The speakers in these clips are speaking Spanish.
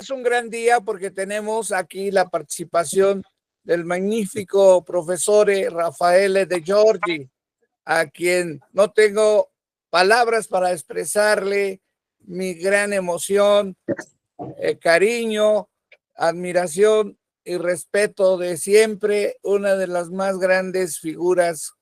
Es un gran día porque tenemos aquí la participación del magnífico profesor Raffaele De Giorgi, a quien no tengo palabras para expresarle mi gran emoción, cariño, admiración y respeto de siempre, una de las más grandes figuras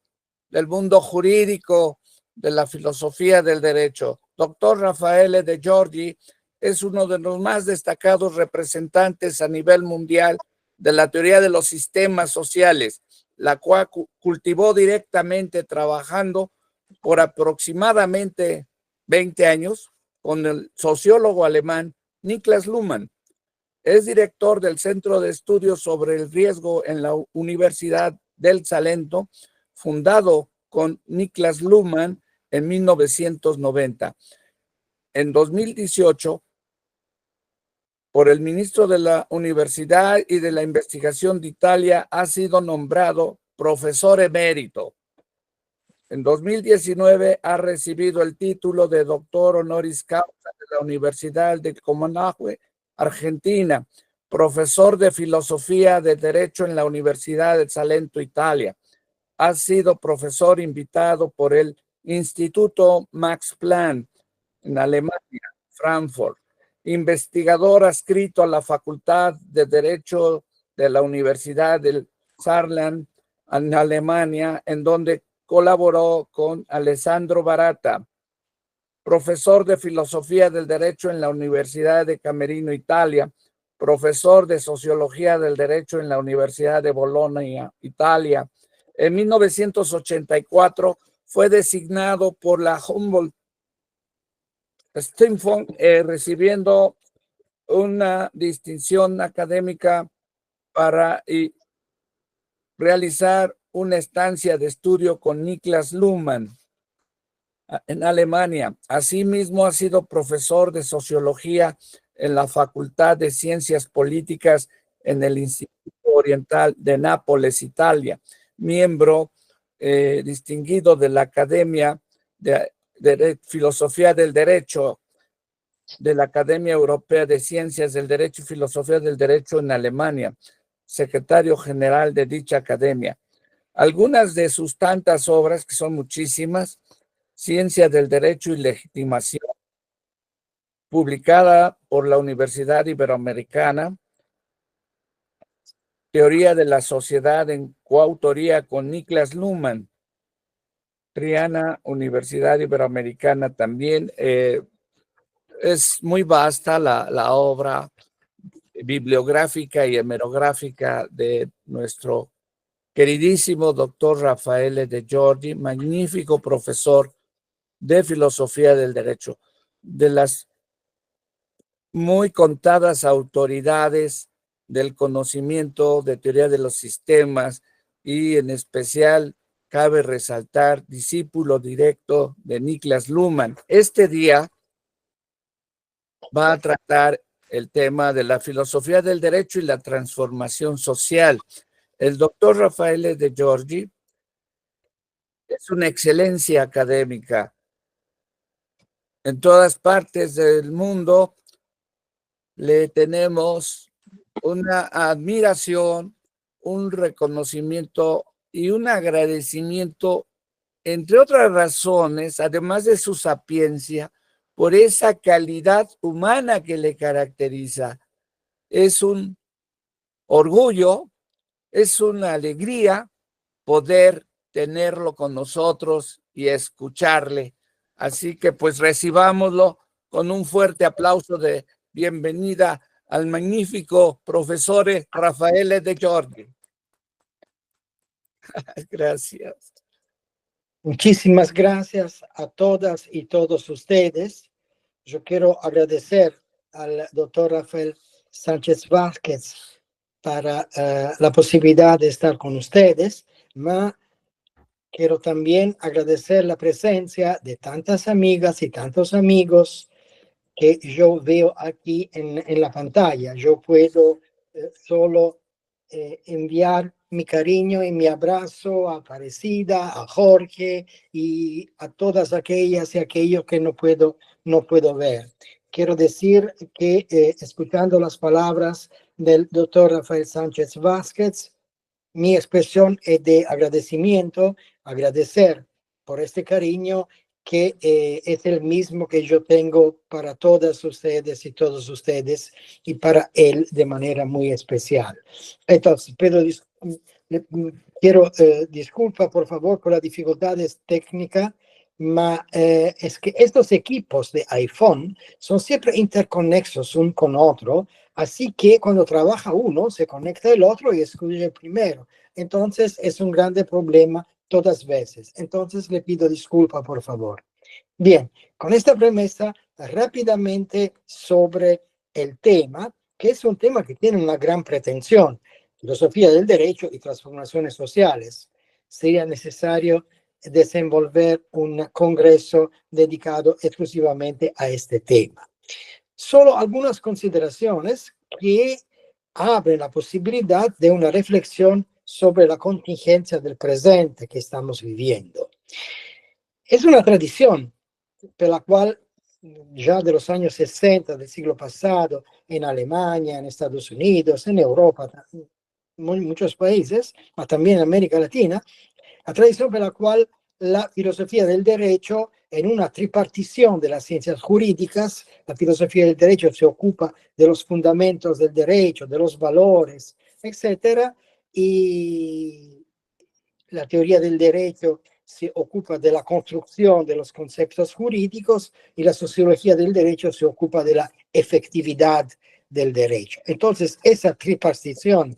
del mundo jurídico, de la filosofía del derecho. Doctor Raffaele De Giorgi es uno de los más destacados representantes a nivel mundial de la teoría de los sistemas sociales, la cual cultivó directamente trabajando por aproximadamente 20 años con el sociólogo alemán Niklas Luhmann. Es director del Centro de Estudios sobre el Riesgo en la Universidad del Salento, fundado con Niklas Luhmann en 1990. En 2018, por el ministro de la Universidad y de la Investigación de Italia, ha sido nombrado profesor emérito. En 2019 ha recibido el título de doctor honoris causa de la Universidad de Comahue, Argentina, profesor de filosofía de derecho en la Universidad de Salento, Italia. Ha sido profesor invitado por el Instituto Max Planck en Alemania, Frankfurt, investigador adscrito a la Facultad de Derecho de la Universidad del Saarland en Alemania, en donde colaboró con Alessandro Barata, profesor de Filosofía del Derecho en la Universidad de Camerino, Italia, profesor de Sociología del Derecho en la Universidad de Bolonia, Italia. En 1984 fue designado por la Humboldt Stiftung, recibiendo una distinción académica para realizar una estancia de estudio con Niklas Luhmann en Alemania. Asimismo, ha sido profesor de sociología en la Facultad de Ciencias Políticas en el Instituto Oriental de Nápoles, Italia, miembro distinguido de la Academia de Filosofía del Derecho de la Academia Europea de Ciencias del Derecho y Filosofía del Derecho en Alemania, secretario general de dicha academia. Algunas de sus tantas obras, que son muchísimas: Ciencia del Derecho y Legitimación, publicada por la Universidad Iberoamericana; Teoría de la Sociedad, en coautoría con Niklas Luhmann, Triana, Universidad Iberoamericana también. Es muy vasta la obra bibliográfica y hemerográfica de nuestro queridísimo doctor Raffaele De Giorgi, magnífico profesor de filosofía del derecho, de las muy contadas autoridades del conocimiento de teoría de los sistemas, y en especial cabe resaltar, discípulo directo de Niklas Luhmann. Este día va a tratar el tema de la filosofía del derecho y la transformación social. El doctor Raffaele De Giorgi es una excelencia académica. En todas partes del mundo le tenemos una admiración, un reconocimiento y un agradecimiento, entre otras razones, además de su sapiencia, por esa calidad humana que le caracteriza. Es un orgullo, es una alegría poder tenerlo con nosotros y escucharle. Así que pues recibámoslo con un fuerte aplauso de bienvenida al magnífico profesor Raffaele De Giorgi. Gracias. Muchísimas gracias a todas y todos ustedes. Yo quiero agradecer al doctor Rafael Sánchez Vázquez para la posibilidad de estar con ustedes, pero quiero también agradecer la presencia de tantas amigas y tantos amigos que yo veo aquí en la pantalla. Yo puedo solo enviar mi cariño y mi abrazo a Aparecida, a Jorge y a todas aquellas y aquellos que no puedo ver. quiero decir que escuchando las palabras del doctor Rafael Sánchez Vázquez, mi expresión es de agradecimiento, agradecer por este cariño que es el mismo que yo tengo para todas ustedes y todos ustedes y para él de manera muy especial. Entonces, quiero disculpa por favor por las dificultades técnicas, pero es que estos equipos de iPhone son siempre interconexos uno con otro, así que cuando trabaja uno se conecta el otro y escucha el primero. Entonces es un grande problema todas veces. Entonces le pido disculpa por favor. Bien, con esta premisa rápidamente sobre el tema, que es un tema que tiene una gran pretensión, filosofía del derecho y transformaciones sociales. Sería necesario desenvolver un congreso dedicado exclusivamente a este tema. Solo algunas consideraciones que abren la posibilidad de una reflexión sobre la contingencia del presente que estamos viviendo. Es una tradición per la cual ya de los años 60 del siglo pasado, en Alemania, en Estados Unidos, en Europa, en muchos países, pero también en América Latina, la tradición per la cual la filosofía del derecho, en una tripartición de las ciencias jurídicas, la filosofía del derecho se ocupa de los fundamentos del derecho, de los valores, etcétera, y la teoría del derecho se ocupa de la construcción de los conceptos jurídicos y la sociología del derecho se ocupa de la efectividad del derecho. Entonces, esa tripartición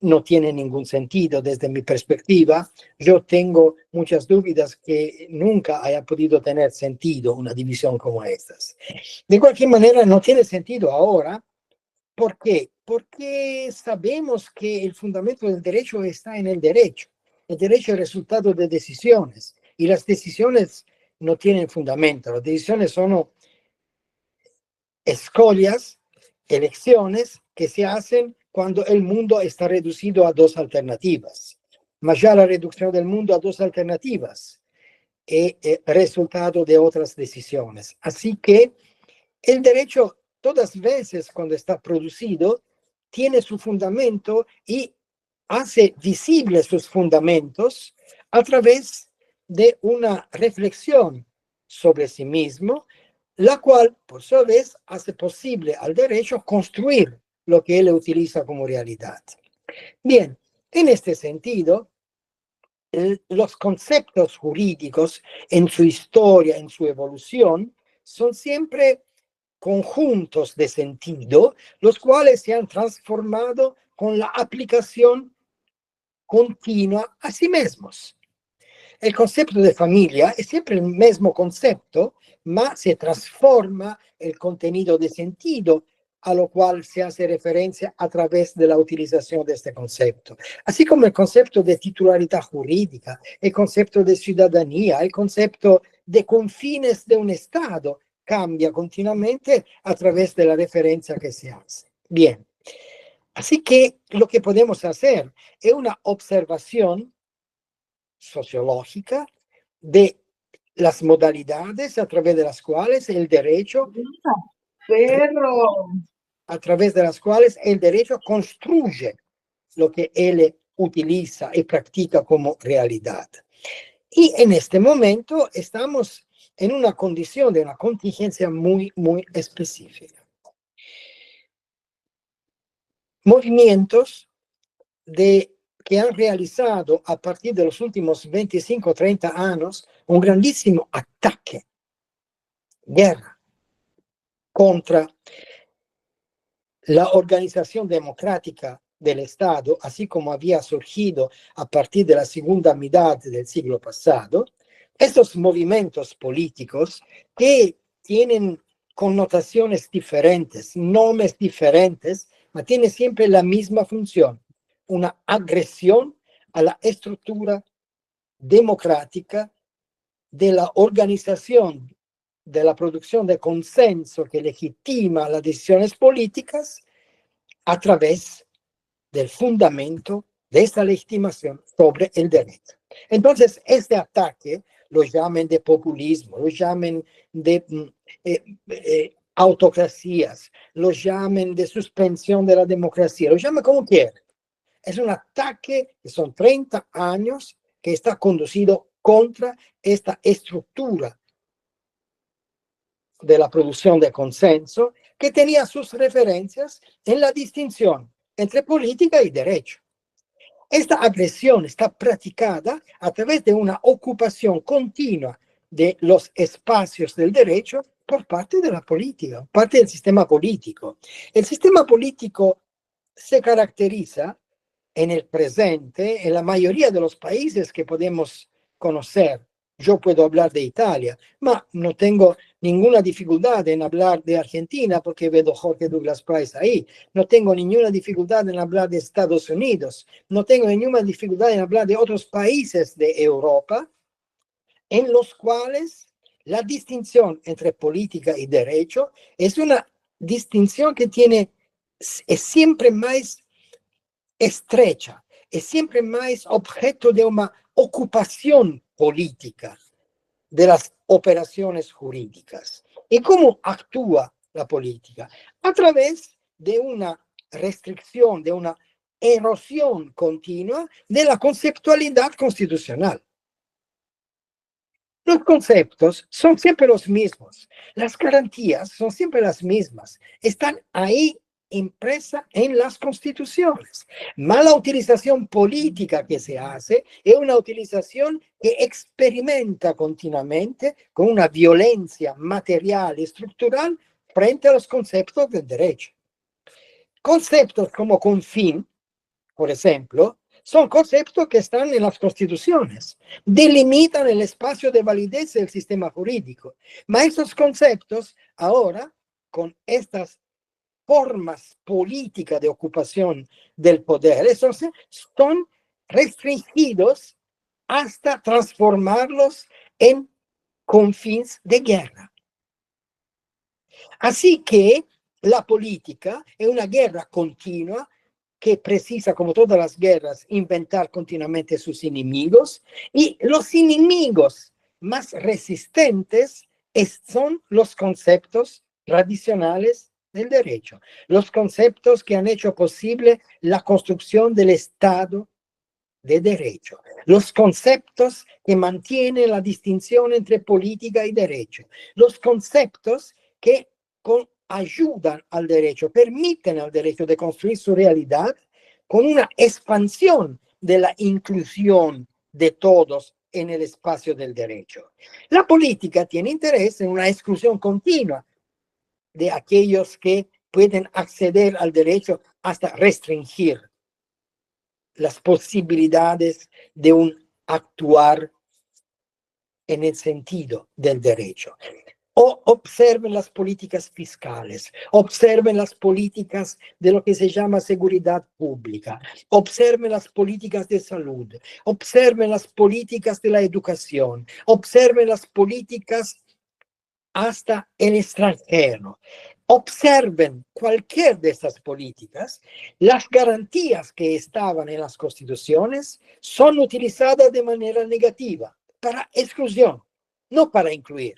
no tiene ningún sentido desde mi perspectiva. Yo tengo muchas dudas que nunca haya podido tener sentido una división como estas. De cualquier manera, no tiene sentido ahora. ¿Por qué? Porque sabemos que el fundamento del derecho está en el derecho. El derecho es el resultado de decisiones y las decisiones no tienen fundamento. Las decisiones son escollas, elecciones que se hacen cuando el mundo está reducido a dos alternativas. Mas ya la reducción del mundo a dos alternativas es resultado de otras decisiones. Así que el derecho, todas veces cuando está producido, tiene su fundamento y hace visibles sus fundamentos a través de una reflexión sobre sí mismo, la cual, por su vez, hace posible al derecho construir lo que él utiliza como realidad. Bien, en este sentido, los conceptos jurídicos en su historia, en su evolución, son siempre conjuntos de sentido, los cuales se han transformado con la aplicación continua a sí mismos. El concepto de familia es siempre el mismo concepto, mas se transforma el contenido de sentido a lo cual se hace referencia a través de la utilización de este concepto. Así como el concepto de titularidad jurídica, el concepto de ciudadanía, el concepto de confines de un Estado cambia continuamente a través de la referencia que se hace. Bien, así que lo que podemos hacer es una observación sociológica de las modalidades a través de las cuales el derecho, a través de las cuales el derecho construye lo que él utiliza y practica como realidad. Y en este momento estamos en una condición de una contingencia muy, muy específica. Movimientos que han realizado a partir de los últimos 25 o 30 años un grandísimo ataque, guerra, contra la organización democrática del Estado, así como había surgido a partir de la segunda mitad del siglo pasado. Estos movimientos políticos que tienen connotaciones diferentes, nombres diferentes, pero tienen siempre la misma función, una agresión a la estructura democrática de la organización de la producción de consenso que legitima las decisiones políticas a través del fundamento de esta legitimación sobre el derecho. Entonces, este ataque lo llamen de populismo, lo llamen de autocracias, lo llamen de suspensión de la democracia, lo llamen como quieran. Es un ataque que son 30 años que está conducido contra esta estructura de la producción de consenso que tenía sus referencias en la distinción entre política y derecho. Esta agresión está practicada a través de una ocupación continua de los espacios del derecho por parte de la política, parte del sistema político. El sistema político se caracteriza en el presente, en la mayoría de los países que podemos conocer. Yo puedo hablar de Italia, pero no tengo ninguna dificultad en hablar de Argentina porque veo Jorge Douglas Price ahí. No tengo ninguna dificultad en hablar de Estados Unidos. No tengo ninguna dificultad en hablar de otros países de Europa en los cuales la distinción entre política y derecho es una distinción que es siempre más estrecha, es siempre más objeto de una ocupación política de las operaciones jurídicas. ¿Y cómo actúa la política? A través de una restricción, de una erosión continua de la conceptualidad constitucional. Los conceptos son siempre los mismos, las garantías son siempre las mismas, están ahí impresa en las constituciones. La utilización política que se hace es una utilización que experimenta continuamente con una violencia material y estructural frente a los conceptos del derecho. Conceptos como confín, por ejemplo, son conceptos que están en las constituciones, delimitan el espacio de validez del sistema jurídico. Pero esos conceptos ahora, con estas formas políticas de ocupación del poder, esos son restringidos hasta transformarlos en confines de guerra. Así que la política es una guerra continua que precisa, como todas las guerras, inventar continuamente sus enemigos, y los enemigos más resistentes son los conceptos tradicionales del derecho, los conceptos que han hecho posible la construcción del Estado de derecho, los conceptos que mantienen la distinción entre política y derecho, los conceptos que ayudan al derecho, permiten al derecho de construir su realidad con una expansión de la inclusión de todos en el espacio del derecho. La política tiene interés en una exclusión continua de aquellos que pueden acceder al derecho hasta restringir las posibilidades de un actuar en el sentido del derecho. O observen las políticas fiscales, observen las políticas de lo que se llama seguridad pública, observen las políticas de salud, observen las políticas de la educación, observen las políticas hasta el extranjero. Observen cualquier de estas políticas, las garantías que estaban en las constituciones son utilizadas de manera negativa, para exclusión, no para incluir.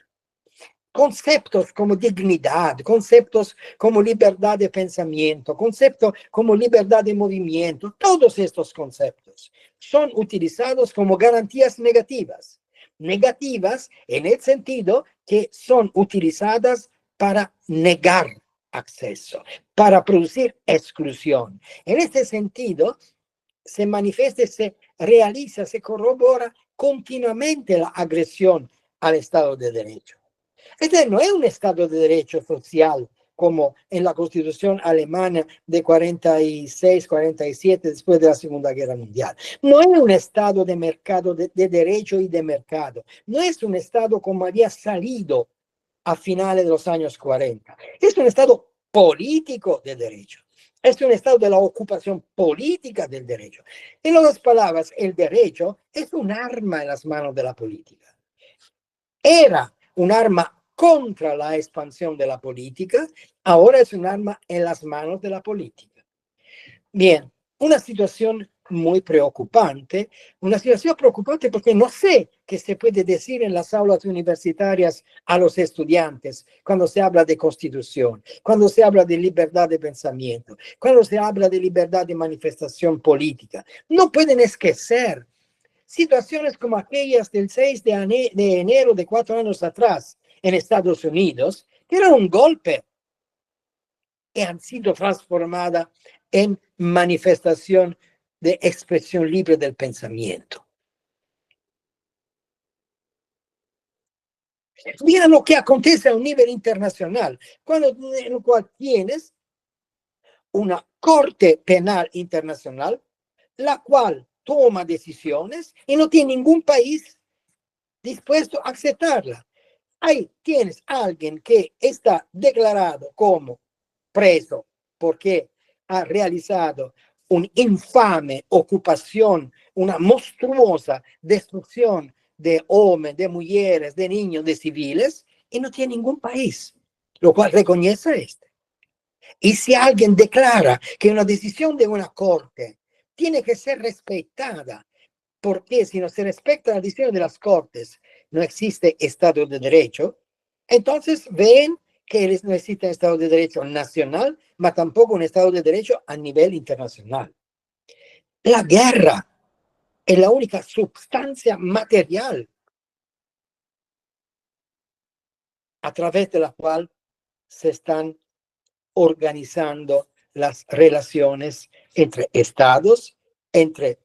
Conceptos como dignidad, conceptos como libertad de pensamiento, conceptos como libertad de movimiento, todos estos conceptos son utilizados como garantías negativas. Negativas en el sentido que son utilizadas para negar acceso, para producir exclusión. En este sentido, se manifiesta, se realiza, se corrobora continuamente la agresión al Estado de Derecho. Este no es un Estado de Derecho social como en la Constitución alemana de 46, 47, después de la Segunda Guerra Mundial. No es un Estado de mercado, de derecho y de mercado. No es un Estado como había salido a finales de los años 40. Es un Estado político de derecho. Es un Estado de la ocupación política del derecho. En otras palabras, el derecho es un arma en las manos de la política. Era un arma contra la expansión de la política, ahora es un arma en las manos de la política. Bien, una situación muy preocupante porque no sé que se puede decir en las aulas universitarias a los estudiantes cuando se habla de constitución, cuando se habla de libertad de pensamiento, cuando se habla de libertad de manifestación política. No pueden esquecer situaciones como aquellas del 6 de enero de 4 años atrás en Estados Unidos, que era un golpe, que han sido transformadas en manifestación de expresión libre del pensamiento. Mira lo que acontece a un nivel internacional, en el cual tienes una corte penal internacional, la cual toma decisiones y no tiene ningún país dispuesto a aceptarla. Ahí tienes a alguien que está declarado como preso porque ha realizado una infame ocupación, una monstruosa destrucción de hombres, de mujeres, de niños, de civiles, y no tiene ningún país, lo cual reconoce este. Y si alguien declara que una decisión de una corte tiene que ser respetada, porque si no se respeta la decisión de las cortes, no existe Estado de Derecho, entonces ven que no existe Estado de Derecho nacional, pero tampoco un Estado de Derecho a nivel internacional. La guerra es la única sustancia material a través de la cual se están organizando las relaciones entre estados, entre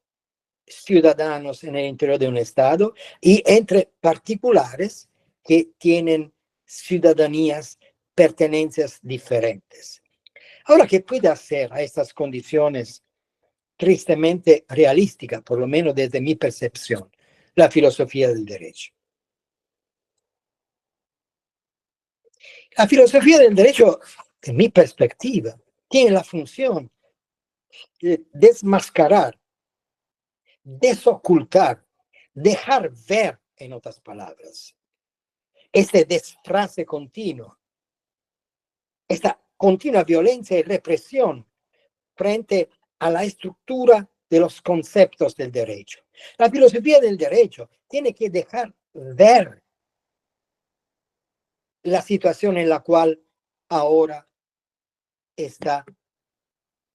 ciudadanos en el interior de un estado y entre particulares que tienen ciudadanías, pertenencias diferentes. Ahora, ¿qué puede hacer a estas condiciones tristemente realísticas, por lo menos desde mi percepción, la filosofía del derecho? La filosofía del derecho, en mi perspectiva, tiene la función de desmascarar, desocultar, dejar ver, en otras palabras, este desfrase continuo, esta continua violencia y represión frente a la estructura de los conceptos del derecho. La filosofía del derecho tiene que dejar ver la situación en la cual ahora está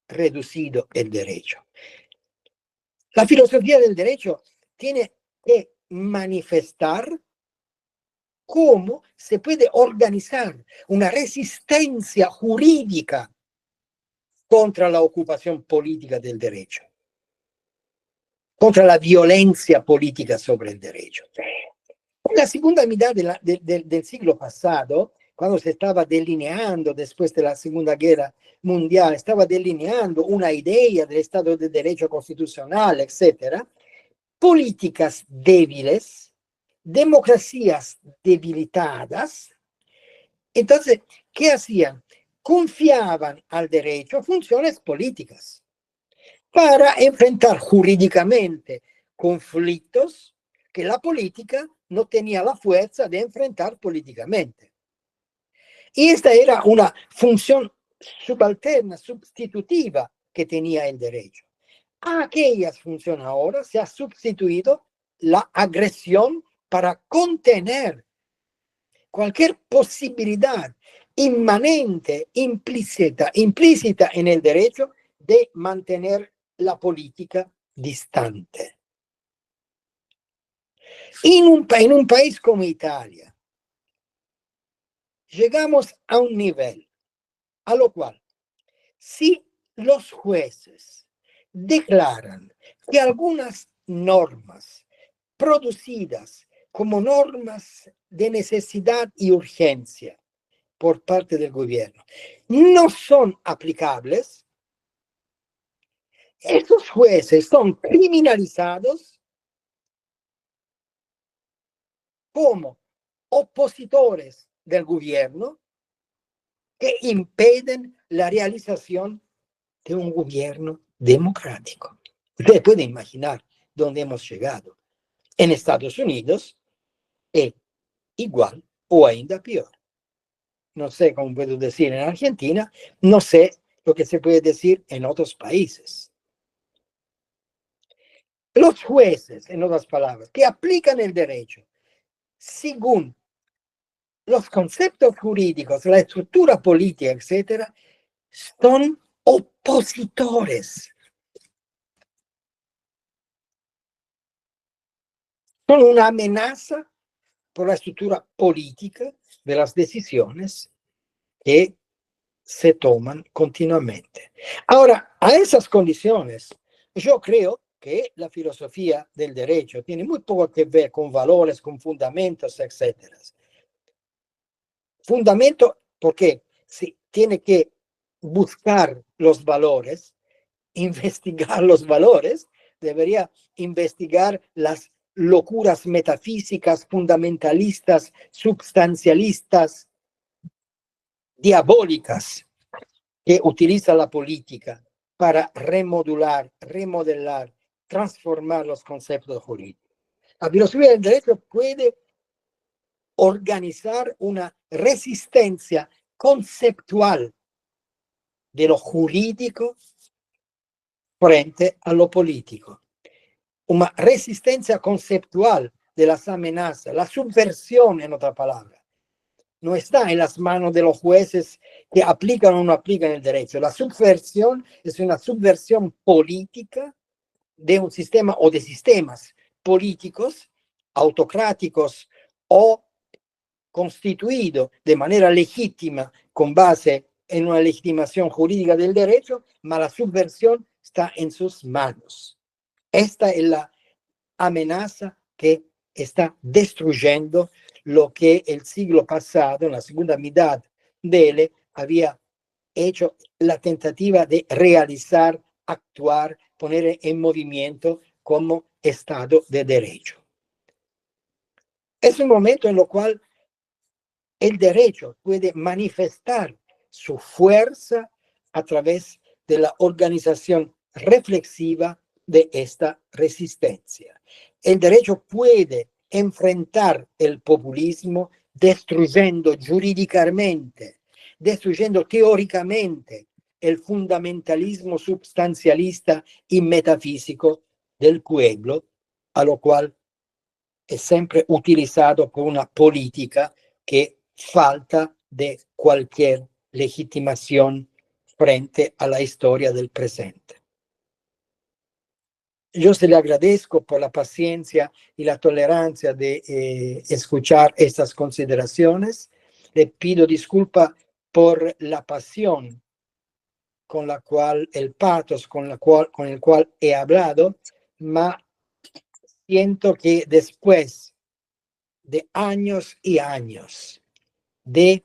reducido el derecho. La filosofía del derecho tiene que manifestar cómo se puede organizar una resistencia jurídica contra la ocupación política del derecho, contra la violencia política sobre el derecho. En la segunda mitad del siglo pasado, cuando se estaba delineando, después de la Segunda Guerra Mundial, estaba delineando una idea del Estado de Derecho constitucional, etc., políticas débiles, democracias debilitadas. Entonces, ¿qué hacían? Confiaban al derecho funciones políticas para enfrentar jurídicamente conflictos que la política no tenía la fuerza de enfrentar políticamente. Y esta era una función subalterna, sustitutiva que tenía el derecho. A aquellas funciones ahora se ha sustituido la agresión para contener cualquier posibilidad inmanente, implícita en el derecho de mantener la política distante. En un país como Italia, llegamos a un nivel a lo cual, si los jueces declaran que algunas normas producidas como normas de necesidad y urgencia por parte del gobierno no son aplicables, esos jueces son criminalizados como opositores del gobierno que impiden la realización de un gobierno democrático. Usted puede imaginar dónde hemos llegado. En Estados Unidos es igual o ainda peor. No sé cómo puedo decir en Argentina, no sé lo que se puede decir en otros países. los jueces, en otras palabras, que aplican el derecho según los conceptos jurídicos, la estructura política, etcétera, son opositores. Son una amenaza por la estructura política de las decisiones que se toman continuamente. Ahora, a esas condiciones, yo creo que la filosofía del derecho tiene muy poco que ver con valores, con fundamentos, etcétera. Fundamento, porque si tiene que buscar los valores, investigar los valores, debería investigar las locuras metafísicas, fundamentalistas, substancialistas, diabólicas que utiliza la política para remodelar, transformar los conceptos jurídicos. La filosofía del derecho puede organizar una resistencia conceptual de lo jurídico frente a lo político. Una resistencia conceptual de las amenazas, la subversión, en otra palabra. No está en las manos de los jueces que aplican o no aplican el derecho. La subversión es una subversión política de un sistema o de sistemas políticos, autocráticos o constituido de manera legítima con base en una legitimación jurídica del derecho, pero la subversión está en sus manos. Esta es la amenaza que está destruyendo lo que el siglo pasado, en la segunda mitad de él, había hecho la tentativa de realizar, actuar, poner en movimiento como Estado de Derecho. Es un momento en el cual el derecho puede manifestar su fuerza a través de la organización reflexiva de esta resistencia. El derecho puede enfrentar el populismo destruyendo jurídicamente, destruyendo teóricamente el fundamentalismo substancialista y metafísico del pueblo, a lo cual es siempre utilizado por una política que falta de cualquier legitimación frente a la historia del presente. Yo se le agradezco por la paciencia y la tolerancia de escuchar estas consideraciones. Le pido disculpa por la pasión con la cual, el patos con el cual he hablado, pero siento que después de años y años de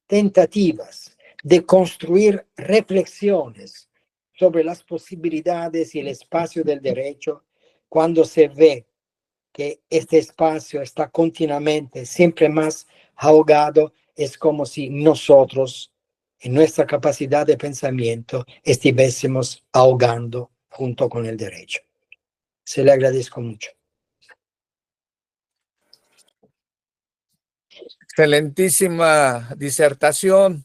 tentativas de construir reflexiones sobre las posibilidades y el espacio del derecho, cuando se ve que este espacio está continuamente siempre más ahogado, es como si nosotros, en nuestra capacidad de pensamiento, estuviésemos ahogando junto con el derecho. Se le agradezco mucho. Excelentísima disertación.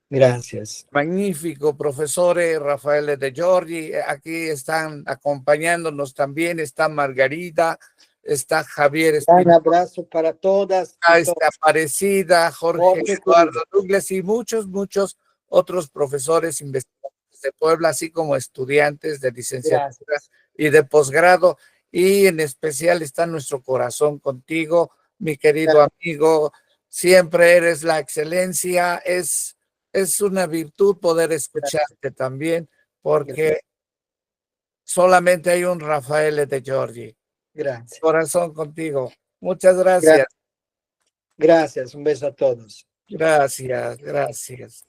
Gracias. Magnífico, profesor Raffaele De Giorgi. Aquí están acompañándonos también, está Margarita, está Javier Espinosa. Un abrazo para todas. Está Aparecida, Jorge Eduardo Douglas y muchos otros profesores investigadores de Puebla, así como estudiantes de licenciatura y de posgrado. Y en especial está nuestro corazón contigo, mi querido amigo. Siempre eres la excelencia. Es una virtud poder escucharte también, porque solamente hay un Raffaele De Giorgi. Gracias. Corazón contigo. Muchas gracias. Gracias. Un beso a todos. Gracias.